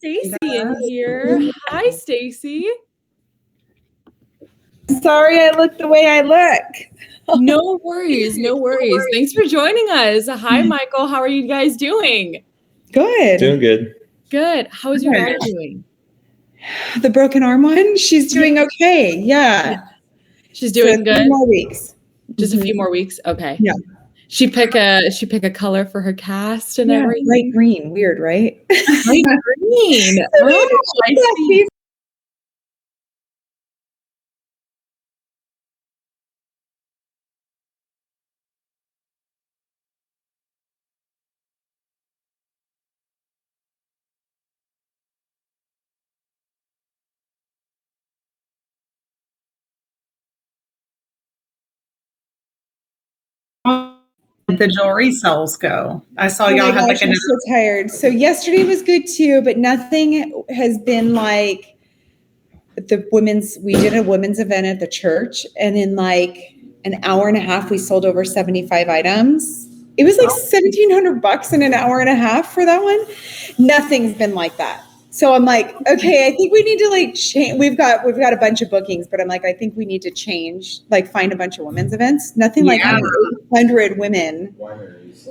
Stacy in here. Hi, Stacy. Sorry I look the way I look. No worries. No worries. Thanks for joining us. Hi, Michael. How are you guys doing? Good. Doing good. Good. How is your daughter doing? The broken arm one? She's doing okay. Yeah. She's doing good. 3 more weeks. Just a few more weeks. Okay. Yeah. She pick a color for her cast and everything. Light green. Weird, right? Light green. Oh, I see. The jewelry sales go. I saw Oh y'all my had gosh, like I'm so tired. So yesterday was good too, but nothing has been like we did a women's event at the church, and in like an hour and a half we sold over 75 items. It was like $1,700 in an hour and a half for that one. Nothing's been like that. So I'm like, okay, I think we need to like change. We've got a bunch of bookings, but I'm like, I think we need to change, like find a bunch of women's events. Nothing like 100 women.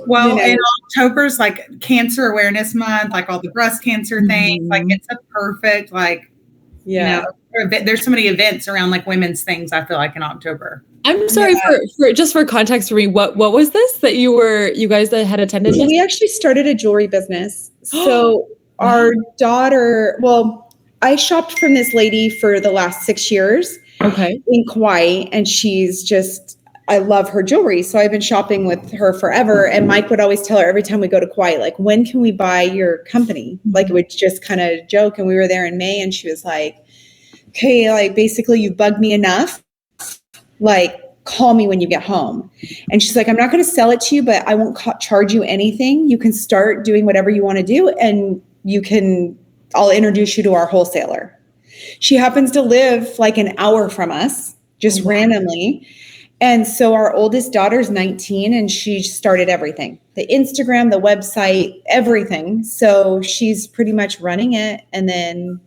Well, in October's like Cancer Awareness Month, like all the breast cancer things, like it's a perfect there's so many events around like women's things. I feel like in October. I'm sorry for context for me. What was this that you guys that had attended? We actually started a jewelry business. So our daughter, I shopped from this lady for the last 6 years. Okay. In Kauai, and I love her jewelry. So I've been shopping with her forever. And Mike would always tell her every time we go to Kauai, like, when can we buy your company? Like, it would just kind of joke. And we were there in May, and she was like, okay, like, basically you bugged me enough. Like, call me when you get home. And she's like, I'm not going to sell it to you, but I won't charge you anything. You can start doing whatever you want to do. And I'll introduce you to our wholesaler. She happens to live like an hour from us, just randomly. And so our oldest daughter's 19, and she started everything, the Instagram, the website, everything. So she's pretty much running it. And then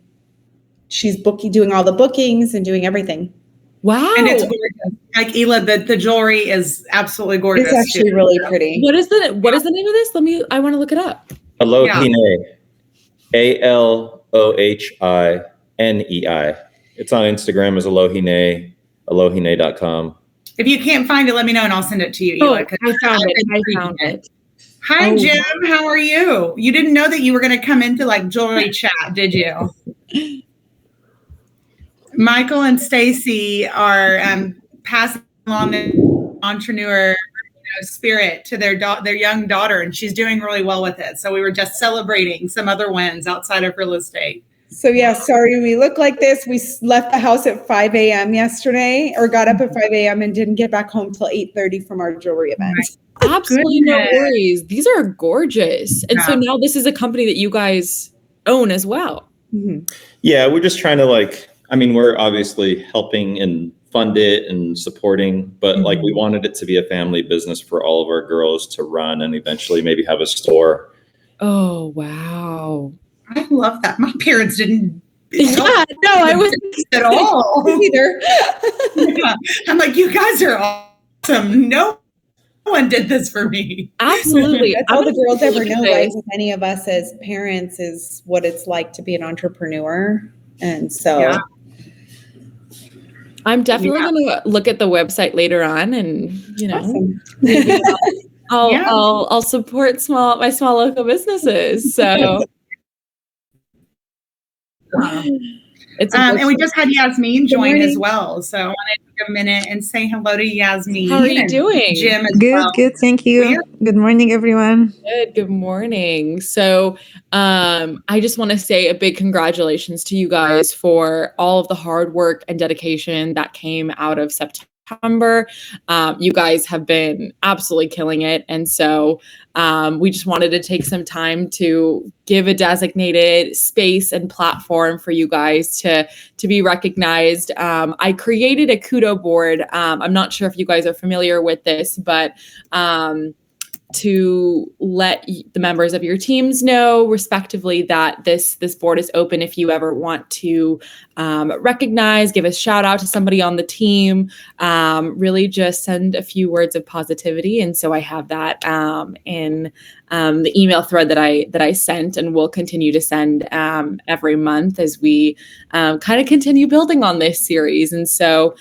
she's doing all the bookings and doing everything. Wow. And it's gorgeous. Like Ela, the jewelry is absolutely gorgeous. It's actually really pretty. What is the name of this? I want to look it up. Alohine. ALOHINEI. It's on Instagram as Alohine, alohine.com. If you can't find it, let me know and I'll send it to you, Ela. I found it. Hi, Jim. How are you? You didn't know that you were going to come into like jewelry chat, did you? Michael and Stacy are passing along the entrepreneur spirit to their young daughter, and she's doing really well with it. So we were just celebrating some other wins outside of real estate. So sorry we look like this. We left the house at 5 a.m. yesterday, or got up at 5 a.m. and didn't get back home till 8:30 from our jewelry event. Right. Absolutely no worries. These are gorgeous. And so now this is a company that you guys own as well. Mm-hmm. Yeah, we're just trying to we're obviously helping and fund it and supporting, but like we wanted it to be a family business for all of our girls to run and eventually maybe have a store. Oh, wow. I love that. My parents didn't. I wasn't at all either. I'm like, you guys are awesome. No one did this for me. Absolutely. That's all the girls ever know, right? With any of us as parents is what it's like to be an entrepreneur. And so I'm definitely going to look at the website later on, and awesome. I'll support my small local businesses. So and we just had Yasmin join as well. So I wanted to take a minute and say hello to Yasmin. How are you doing? Jim as well. Good. Thank you. Good morning, everyone. Good morning. So I just want to say a big congratulations to you guys for all of the hard work and dedication that came out of September. You guys have been absolutely killing it. And so we just wanted to take some time to give a designated space and platform for you guys to be recognized. I created a kudo board. I'm not sure if you guys are familiar with this, but to let the members of your teams know, respectively, that this board is open if you ever want to recognize, give a shout out to somebody on the team, really just send a few words of positivity. And so I have that in the email thread that I sent and will continue to send every month as we kind of continue building on this series. And so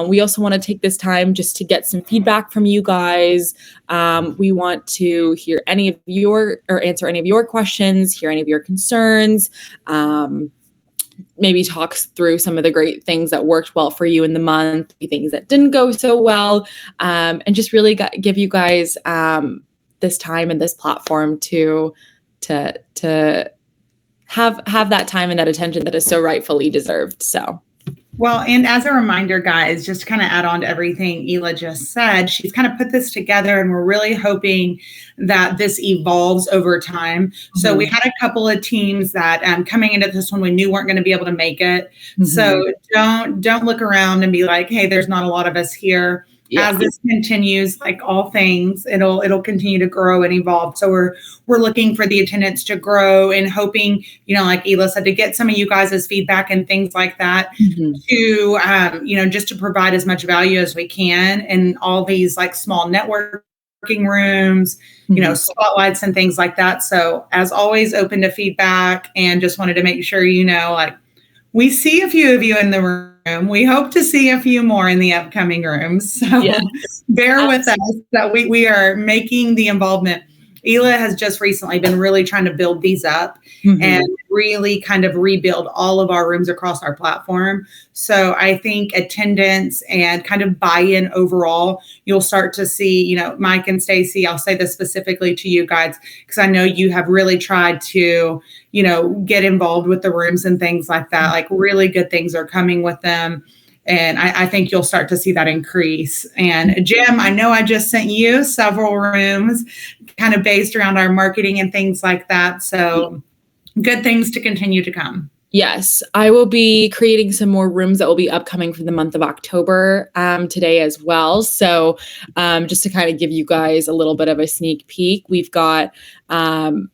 we also want to take this time just to get some feedback from you guys. We want to hear any of your or answer any of your questions, hear any of your concerns, maybe talk through some of the great things that worked well for you in the month, things that didn't go so well, and just really give you guys this time and this platform to have that time and that attention that is so rightfully deserved. So. Well, and as a reminder, guys, just to kind of add on to everything Hila just said, she's kind of put this together and we're really hoping that this evolves over time. Mm-hmm. So we had a couple of teams that coming into this one, we knew weren't going to be able to make it. Mm-hmm. So don't look around and be like, hey, there's not a lot of us here. Yeah. As this continues, like all things, it'll continue to grow and evolve. So we're looking for the attendance to grow and hoping, like Hila said, to get some of you guys' feedback and things like that to, just to provide as much value as we can in all these like small networking rooms, spotlights and things like that. So as always, open to feedback and just wanted to make sure, like we see a few of you in the room. We hope to see a few more in the upcoming rooms. So bear with us that we are making the involvement. Hila has just recently been really trying to build these up and really kind of rebuild all of our rooms across our platform. So I think attendance and kind of buy-in overall, you'll start to see, Mike and Stacy, I'll say this specifically to you guys, because I know you have really tried to, get involved with the rooms and things like that. Like really good things are coming with them. And I think you'll start to see that increase. And Jim, I know I just sent you several rooms kind of based around our marketing and things like that. So good things to continue to come. Yes, I will be creating some more rooms that will be upcoming for the month of October today as well. So just to kind of give you guys a little bit of a sneak peek, we've got Ian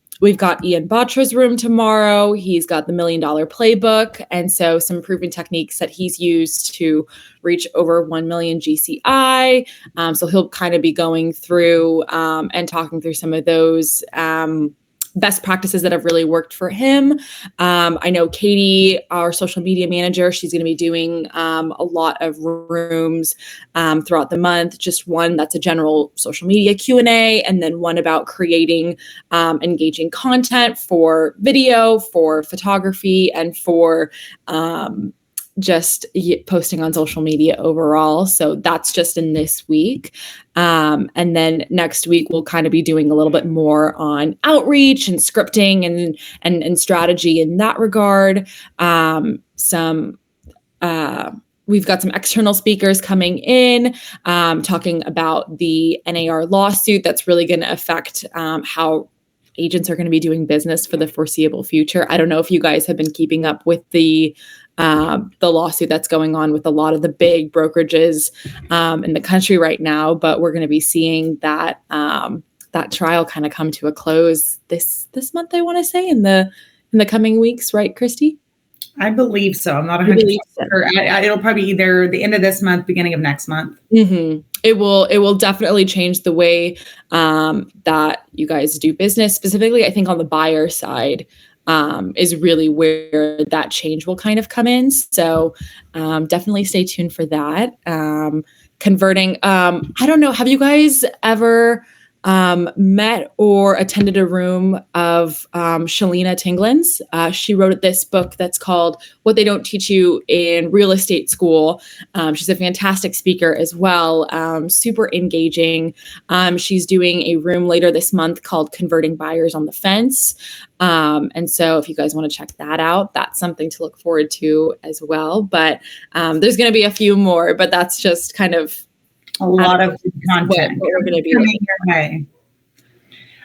Batra's room tomorrow. He's got the $1 Million Playbook. And so some proven techniques that he's used to reach over 1 million GCI. So he'll kind of be going through and talking through some of those best practices that have really worked for him. I know Katie, our social media manager, she's going to be doing a lot of rooms throughout the month. Just one that's a general social media Q&A, and then one about creating engaging content for video, for photography, and for just posting on social media overall. So that's just in this week. And then next week, we'll kind of be doing a little bit more on outreach and scripting and strategy in that regard. We've got some external speakers coming in, talking about the NAR lawsuit that's really going to affect how agents are going to be doing business for the foreseeable future. I don't know if you guys have been keeping up with the lawsuit that's going on with a lot of the big brokerages in the country right now, but we're going to be seeing that that trial kind of come to a close this month. I want to say in the coming weeks, right, Christy? I believe so. I'm not 100% sure. It'll probably be either the end of this month, beginning of next month. Mm-hmm. It will definitely change the way that you guys do business. Specifically, I think on the buyer side. Is really where that change will kind of come in. So definitely stay tuned for that. Converting, I don't know, have you guys ever met or attended a room of Shalina Tinglands? She wrote this book that's called What They Don't Teach You in Real Estate School. She's a fantastic speaker as well, super engaging. She's doing a room later this month called Converting Buyers on the Fence. And so if you guys want to check that out, that's something to look forward to as well. But there's going to be a few more, but that's just kind of a lot of content we're going to be coming your way.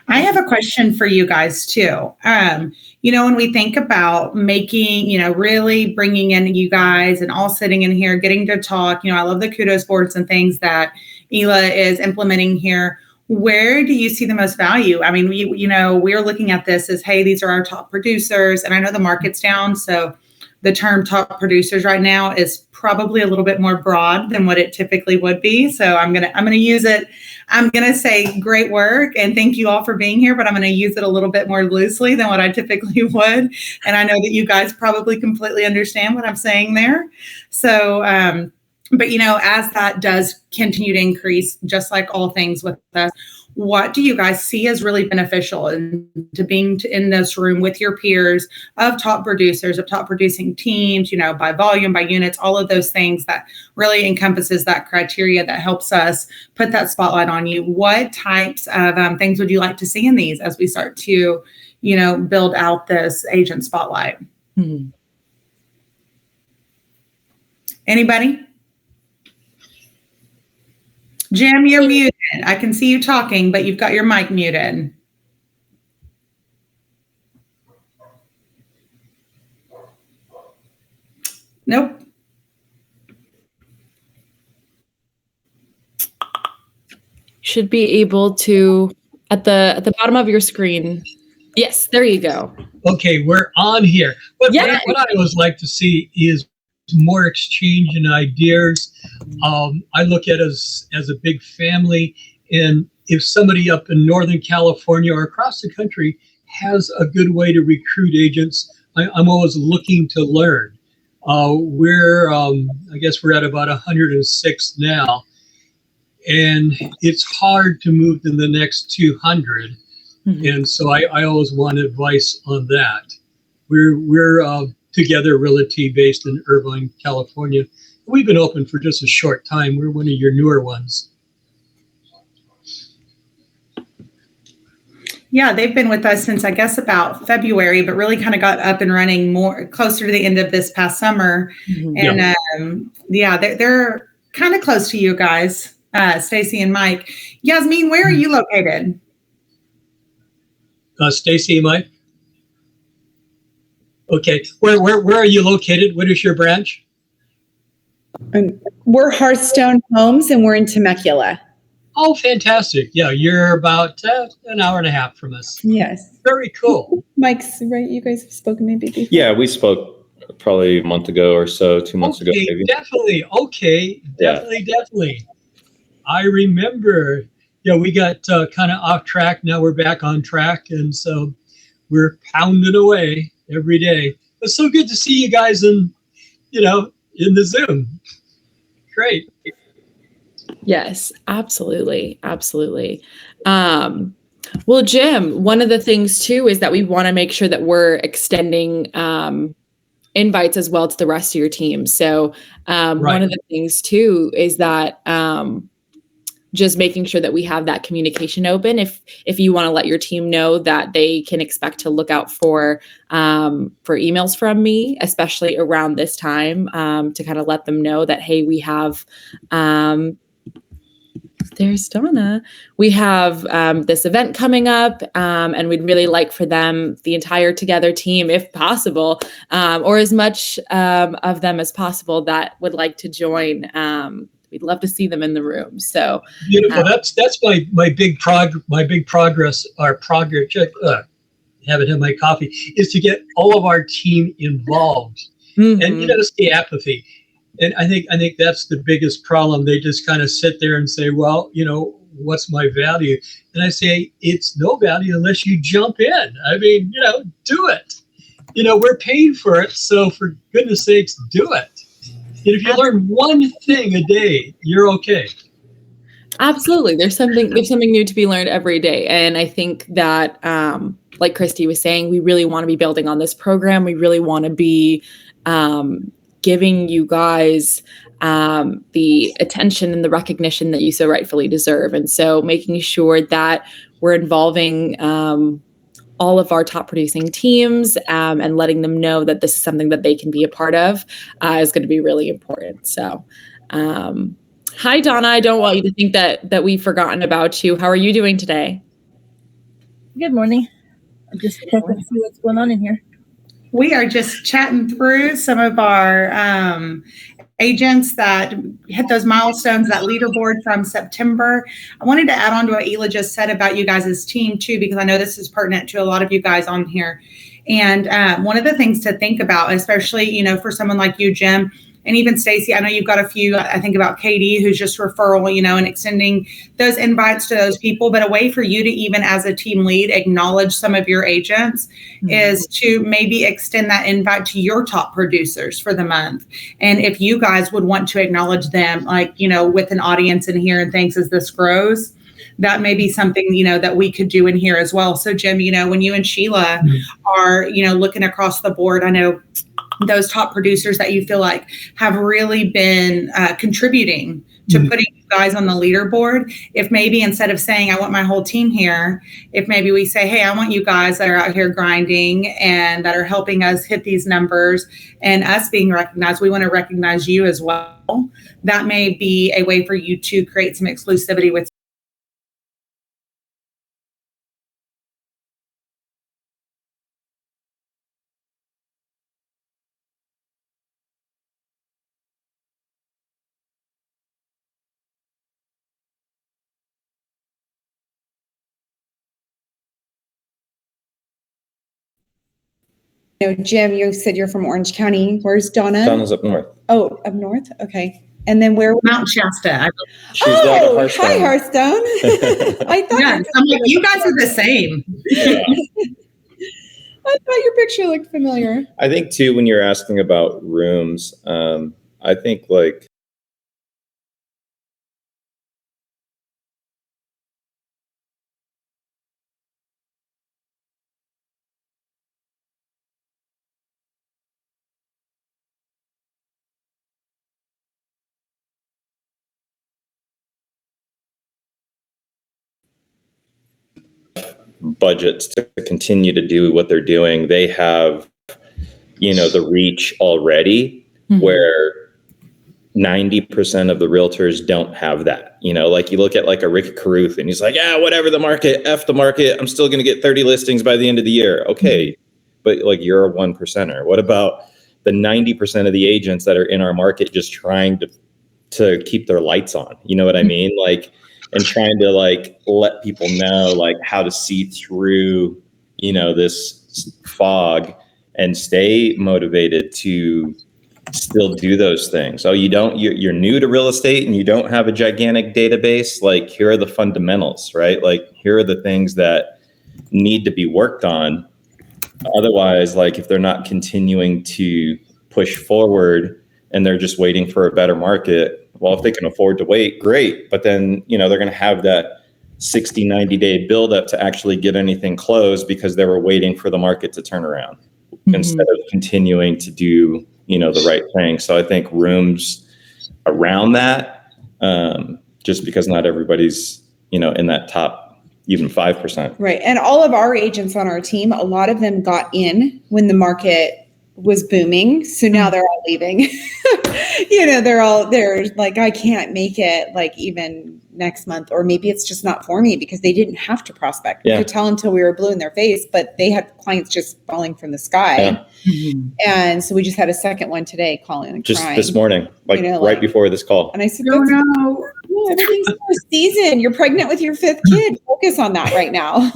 I have a question for you guys too. When we think about making, really bringing in you guys and all sitting in here, getting to talk, I love the kudos boards and things that Hila is implementing here. where do you see the most value? I mean, we're looking at this as, hey, these are our top producers, and I know the market's down, so the term top producers right now is probably a little bit more broad than what it typically would be. So I'm gonna use it. I'm gonna say great work and thank you all for being here, but I'm gonna use it a little bit more loosely than what I typically would. And I know that you guys probably completely understand what I'm saying there. So, but as that does continue to increase, just like all things with us, what do you guys see as really beneficial to being in this room with your peers of top producers, of top producing teams, by volume, by units, all of those things that really encompasses that criteria that helps us put that spotlight on you? What types of things would you like to see in these as we start to, build out this agent spotlight? Mm-hmm. Anybody? Jim, you're muted. I can see you talking, but you've got your mic muted. Nope. Should be able to at the bottom of your screen. Yes, there you go. Okay, we're on here. But Yeah. what I always like to see is more exchange in ideas. I look at us as a big family, and if somebody up in Northern California or across the country has a good way to recruit agents, I'm always looking to learn. I guess we're at about 106 now, and it's hard to move to the next 200. Mm-hmm. And so I always want advice on that. We're Together Realty based in Irvine, California. We've been open for just a short time. We're one of your newer ones. Yeah, they've been with us since I guess about February, but really kind of got up and running more closer to the end of this past summer. Mm-hmm. And they're kind of close to you guys, Stacy and Mike. Yasmin, where are you located? Stacy and Mike. Okay, where are you located? What is your branch? We're Hearthstone Homes, and we're in Temecula. Oh, fantastic! Yeah, you're about an hour and a half from us. Yes. Very cool. Mike's right. You guys have spoken maybe before. Yeah, we spoke probably a month ago or so, 2 months ago. Maybe. Definitely. Okay, definitely. I remember. Yeah, we got kind of off track. Now we're back on track, and so we're pounding away every day. It's so good to see you guys in the Zoom. Great. Yes, absolutely. Absolutely. Well, Jim, one of the things too is that we want to make sure that we're extending invites as well to the rest of your team. So One of the things too is that just making sure that we have that communication open. If you want to let your team know that they can expect to look out for emails from me, especially around this time, to kind of let them know that, hey, we have, there's Donna. We have this event coming up, and we'd really like for them, the entire Together team, if possible, or as much of them as possible that would like to join. We'd love to see them in the room. So beautiful. That's my big progress. Our progress. Haven't had my coffee. Is to get all of our team involved, mm-hmm. and it's the apathy. And I think that's the biggest problem. They just kind of sit there and say, well, what's my value? And I say, it's no value unless you jump in. I mean, do it. We're paying for it. So for goodness sakes, do it. And if you learn one thing a day, you're okay. Absolutely. There's something new to be learned every day. And I think that, like Christy was saying, we really want to be building on this program. We really want to be giving you guys the attention and the recognition that you so rightfully deserve. And so making sure that we're involving all of our top producing teams and letting them know that this is something that they can be a part of is going to be really important. So hi, Donna. I don't want you to think that we've forgotten about you. How are you doing today? Good morning. I'm just checking to see what's going on in here. We are just chatting through some of our agents that hit those milestones, that leaderboard from September. I wanted to add on to what Ela just said about you guys' team too, because I know this is pertinent to a lot of you guys on here. And one of the things to think about, especially, you know, for someone like you, Jim, and even Stacy, I know you've got a few, I think about Katie, who's just referral, you know, and extending those invites to those people. But a way for you to even as a team lead, acknowledge some of your agents is to maybe extend that invite to your top producers for the month. And if you guys would want to acknowledge them, like, you know, with an audience in here and things as this grows, that may be something, you know, that we could do in here as well. So Jim, you know, when you and Sheila are, you know, looking across the board, I know those top producers that you feel like have really been contributing to putting you guys on the leaderboard. If maybe instead of saying, I want my whole team here, if maybe we say, hey, I want you guys that are out here grinding and that are helping us hit these numbers and us being recognized, we want to recognize you as well. That may be a way for you to create some exclusivity with You know, Jim, you said you're from Orange County. Where's Donna? Donna's up north. Oh, up north? Okay. And then where? Mount Shasta. She's down at Hearthstone. Hi, Hearthstone. I thought Yeah, I'm like, you guys are the same. Yeah. I thought your picture looked familiar. I think too, when you're asking about rooms, I think like budgets to continue to do what they're doing. They have, you know, the reach already where 90% of the realtors don't have that. You know, like you look at like a Rick Caruth and he's like, yeah, whatever the market, F the market, I'm still going to get 30 listings by the end of the year. Okay. But like you're a 1%er. What about the 90% of the agents that are in our market just trying to keep their lights on? You know what I mean? Like, and trying to like let people know like how to see through, you know, this fog and stay motivated to still do those things. Oh, you're new to real estate and you don't have a gigantic database. Like here are the fundamentals, right? Like here are the things that need to be worked on. Otherwise, like if they're not continuing to push forward and they're just waiting for a better market, well, if they can afford to wait, great. But then, you know, they're going to have that 60, 90-day buildup to actually get anything closed because they were waiting for the market to turn around instead of continuing to do, you know, the right thing. So I think rooms around that, just because not everybody's, you know, in that top even 5%. Right. And all of our agents on our team, a lot of them got in when the market was booming. So now they're all leaving. You know, they're like, I can't make it like even next month, or maybe it's just not for me because they didn't have to prospect. We could tell until we were blue in their face, but they had clients just falling from the sky. And so we just had a second one today calling and just crying. This morning, like, you know, right before this call. And I said, no, everything's for a season. You're pregnant with your 5th kid. Focus on that right now.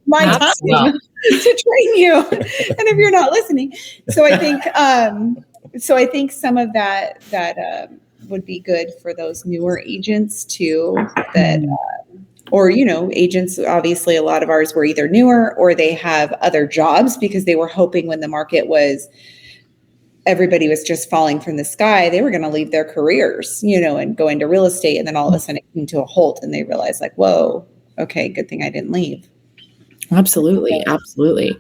My time to train you. And if you're not listening. So I think some of that would be good for those newer agents too, that or, you know, agents, obviously a lot of ours were either newer or they have other jobs because they were hoping when the market was, everybody was just falling from the sky, they were going to leave their careers, you know, and go into real estate. And then all of a sudden it came to a halt and they realized like, whoa, okay, good thing I didn't leave. Absolutely. Absolutely.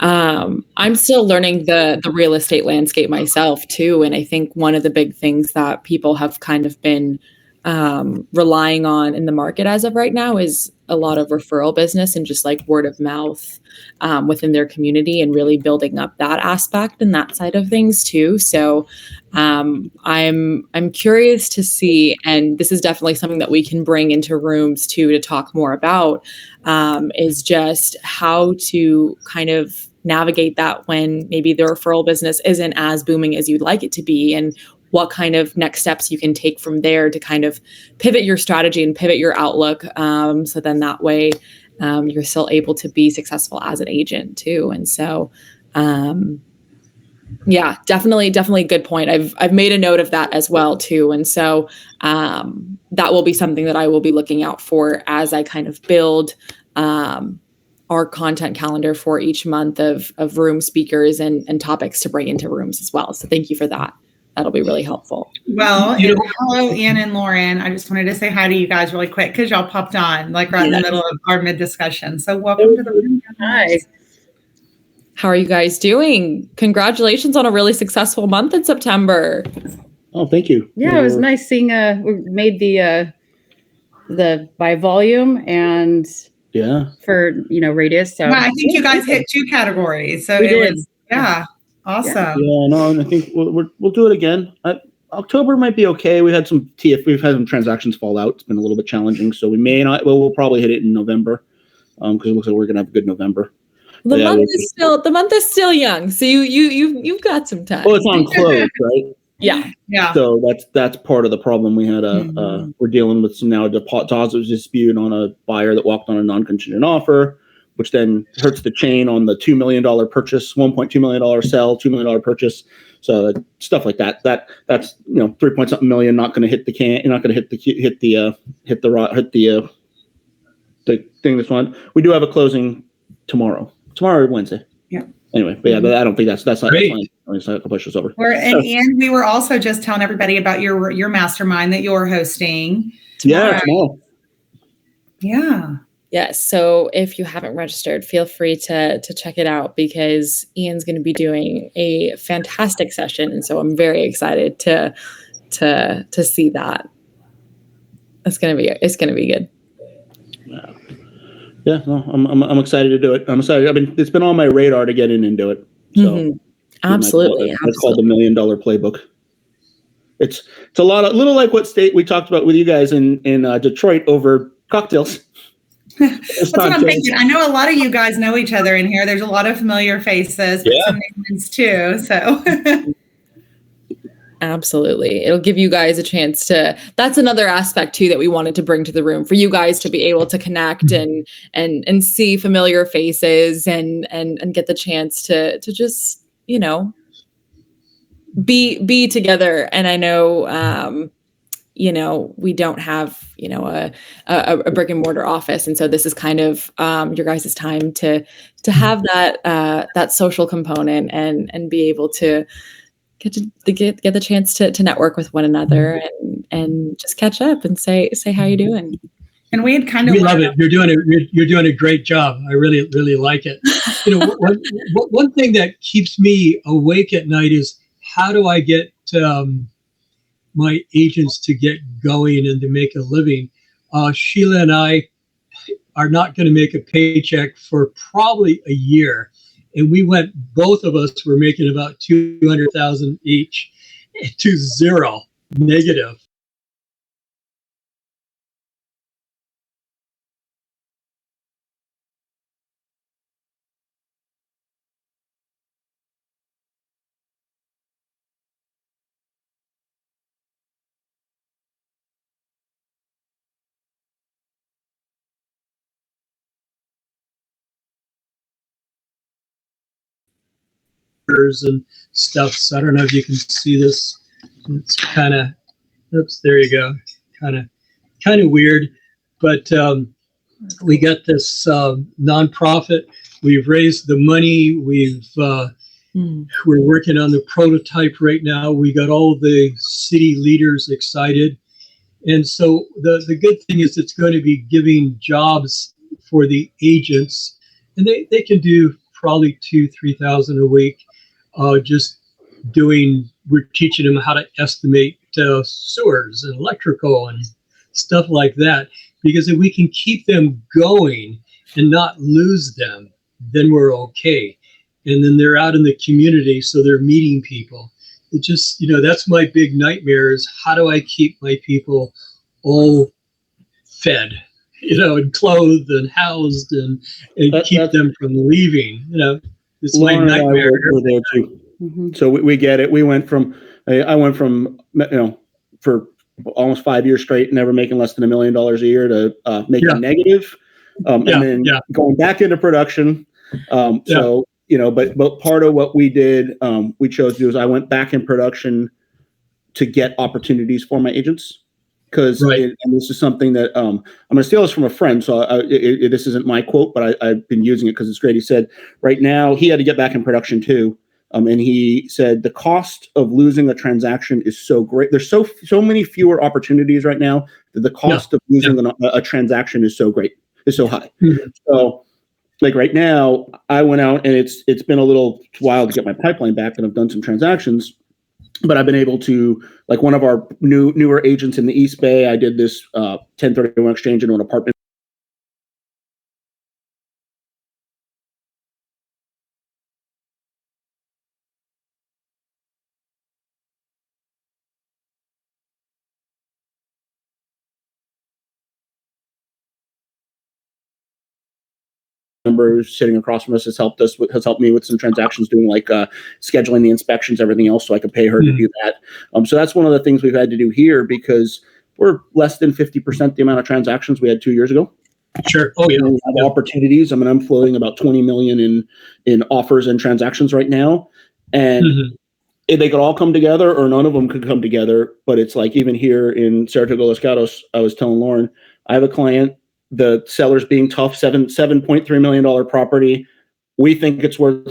I'm still learning the real estate landscape myself too. And I think one of the big things that people have kind of been relying on in the market as of right now is a lot of referral business and just like word of mouth within their community and really building up that aspect and that side of things too. So I'm curious to see, and this is definitely something that we can bring into rooms too to talk more about, is just how to kind of navigate that when maybe the referral business isn't as booming as you'd like it to be, and what kind of next steps you can take from there to kind of pivot your strategy and pivot your outlook. So then that way you're still able to be successful as an agent too. And so, yeah, definitely a good point. I've made a note of that as well too. And so that will be something that I will be looking out for as I kind of build our content calendar for each month of room speakers and topics to bring into rooms as well. So thank you for that. That'll be really helpful. Well, hello, Ian and Lauren. I just wanted to say hi to you guys really quick because y'all popped on like right in the middle of our mid discussion. So welcome to the room. Hi. How are you guys doing? Congratulations on a really successful month in September. Oh, thank you. Yeah, it was nice seeing we made the by volume and for radius. So I think you guys hit 2 categories. So it was awesome. Yeah, no, and I think we'll do it again. October might be okay. We've had some transactions fall out. It's been a little bit challenging, so we may not. Well, we'll probably hit it in November because it looks like we're gonna have a good November. The month is still young, so you've got some time. Well, it's on close, right? Yeah. So that's part of the problem. We had we're dealing with some now deposit dispute on a buyer that walked on a non-contingent offer, which then hurts the chain on the $2 million purchase, $1.2 million sell, $2 million purchase. So stuff like that. That's 3-point-something million. Not going to hit the can. You're not going to hit the thing this month. We do have a closing tomorrow or Wednesday. Yeah. Anyway, but I don't think that's not Great. fine. It's not push us over. And we were also just telling everybody about your mastermind that you're hosting. Yeah, tomorrow. Yeah. Yes. So if you haven't registered, feel free to check it out because Ian's going to be doing a fantastic session, and so I'm very excited to see that. It's going to be good. Yeah, no, I'm excited to do it. I'm excited. I mean, it's been on my radar to get in and do it. So Absolutely. It's called the $1 Million Playbook. It's a little like what we talked about with you guys in Detroit over cocktails. That's what I'm thinking. I know a lot of you guys know each other in here. There's a lot of familiar faces, but some new ones too. So absolutely. It'll give you guys a chance that's another aspect too that we wanted to bring to the room for you guys to be able to connect and see familiar faces and get the chance to just, be together. And I know, we don't have, a brick and mortar office. And so this is kind of your guys' time to have that social component and be able to get the chance to network with one another and just catch up and say how you doing. And we had we love it. You're doing a great job. I really, really like it. One thing that keeps me awake at night is how do I get my agents to get going and to make a living. Sheila and I are not going to make a paycheck for probably a year. And both of us were making about $200,000 each to zero negative. And stuff. So I don't know if you can see this. It's kind of, oops, there you go. Kind of weird, but we got this nonprofit. We've raised the money. We're working on the prototype right now. We got all the city leaders excited, and so the good thing is it's going to be giving jobs for the agents, and they can do probably 2,000-3,000 a week. We're teaching them how to estimate sewers and electrical and stuff like that. Because if we can keep them going and not lose them, then we're okay. And then they're out in the community, so they're meeting people. It just, that's my big nightmare is how do I keep my people all fed, and clothed and housed and keep them from leaving, It's my nightmare. We're there too. So we get it. I went from, for almost 5 years straight, never making less than $1 million a year to making negative. And then going back into production. So, but part of what we did, we chose to do is I went back in production to get opportunities for my agents. Because and this is something that I'm going to steal this from a friend. So this isn't my quote, but I've been using it because it's great. He said right now he had to get back in production too. And he said the cost of losing a transaction is so great. There's so many fewer opportunities right now that the cost of losing a transaction is so great, is so high. So like right now, I went out and it's been a little while to get my pipeline back, and I've done some transactions. But I've been able to, like one of our newer agents in the East Bay, I did this 1031 exchange into an apartment. Member sitting across from us has helped me with some transactions, doing like scheduling the inspections, everything else, so I could pay her to do that. So that's one of the things we've had to do here, because we're less than 50% the amount of transactions we had 2 years ago. Sure. Oh yeah. We have opportunities. I mean, I'm floating about 20 million in offers and transactions right now, and they could all come together, or none of them could come together. But it's like, even here in Saratoga Los Gatos, I was telling Lauren, I have a client. The seller's being tough, $7.3 million property. We think it's worth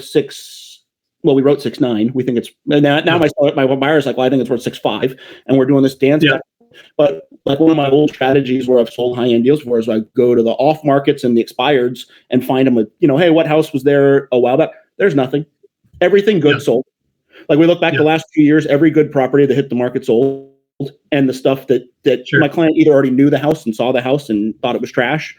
we wrote 6.9. We think it's now my buyer's like, well, I think it's worth 6.5, and we're doing this dance. But like one of my old strategies where I've sold high-end deals for is I go to the off markets and the expireds and find them with, hey, what house was there a while back? There's nothing. Everything good sold. Like we look back the last few years, every good property that hit the market sold. And the stuff that my client either already knew the house and saw the house and thought it was trash,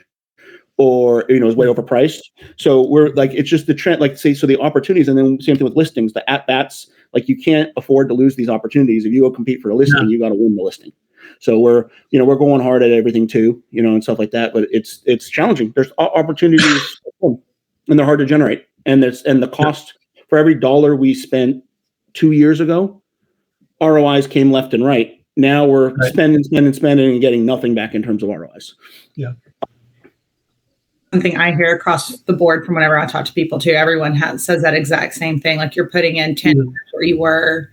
or was way overpriced. So we're like, it's just the trend, like so the opportunities, and then same thing with listings, the at bats. Like you can't afford to lose these opportunities. If you go compete for a listing, you got to win the listing. So we're going hard at everything too, and stuff like that. But it's challenging. There's opportunities, and they're hard to generate. And the cost for every dollar we spent 2 years ago, ROIs came left and right. Now we're spending and getting nothing back in terms of ROIs. Yeah. Something I hear across the board from whenever I talk to people too, everyone says that exact same thing. Like you're putting in 10 where you were.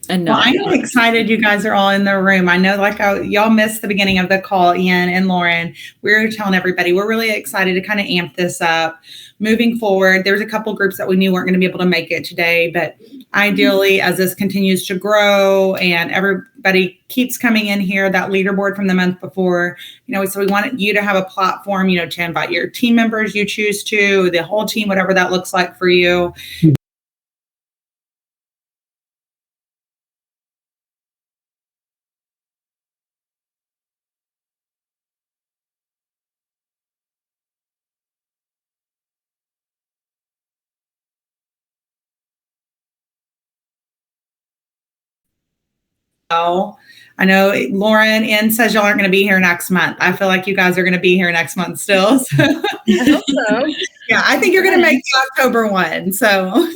And I'm excited you guys are all in the room. I know y'all missed the beginning of the call, Ian and Lauren. We're telling everybody we're really excited to kind of amp this up. Moving forward, there's a couple groups that we knew weren't going to be able to make it today, but ideally, as this continues to grow and everybody keeps coming in here, that leaderboard from the month before, so we want you to have a platform, to invite your team members you choose to, the whole team, whatever that looks like for you. I know Lauren N says y'all aren't going to be here next month. I feel like you guys are going to be here next month still. So. I hope so. Yeah, I think you're going to make the October one. So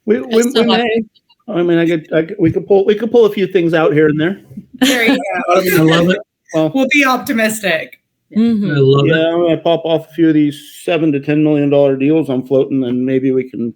we may. I mean, we could pull a few things out here and there. There you go. I love it. Well, we'll be optimistic. I love it. I'm going to pop off a few of these $7 to $10 million deals I'm floating, and maybe we can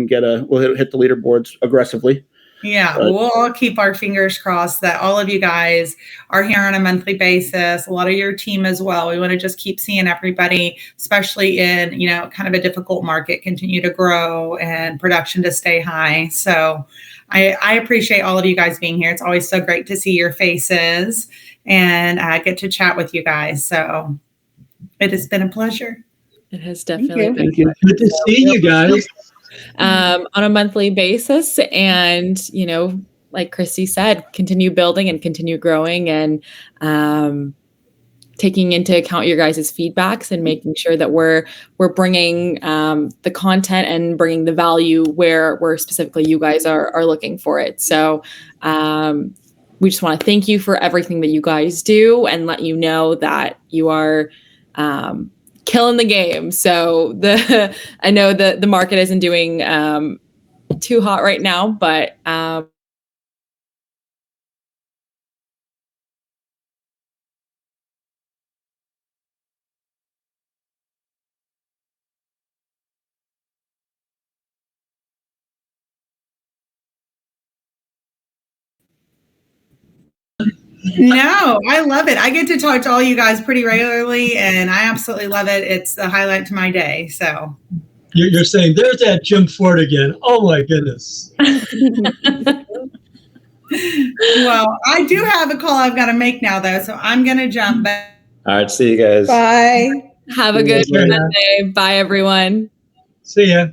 get we'll hit the leaderboards aggressively. Yeah, we'll all keep our fingers crossed that all of you guys are here on a monthly basis, a lot of your team as well. We want to just keep seeing everybody, especially in, kind of a difficult market, continue to grow and production to stay high. So I appreciate all of you guys being here. It's always so great to see your faces and get to chat with you guys. So it has been a pleasure. It has definitely been. Good to see you guys. On a monthly basis, and like Christy said, continue building and continue growing, and taking into account your guys' feedbacks and making sure that we're bringing the content and bringing the value where specifically you guys are looking for it. So we just want to thank you for everything that you guys do, and let you know that you are killing the game. So I know the market isn't doing too hot right now, but No, I love it. I get to talk to all you guys pretty regularly, and I absolutely love it. It's the highlight to my day. So You're saying there's that Jim Ford again. Oh my goodness. Well, I do have a call I've got to make now, though, so I'm going to jump back. All right, see you guys. Bye. have a good Sunday. Bye, everyone. See ya.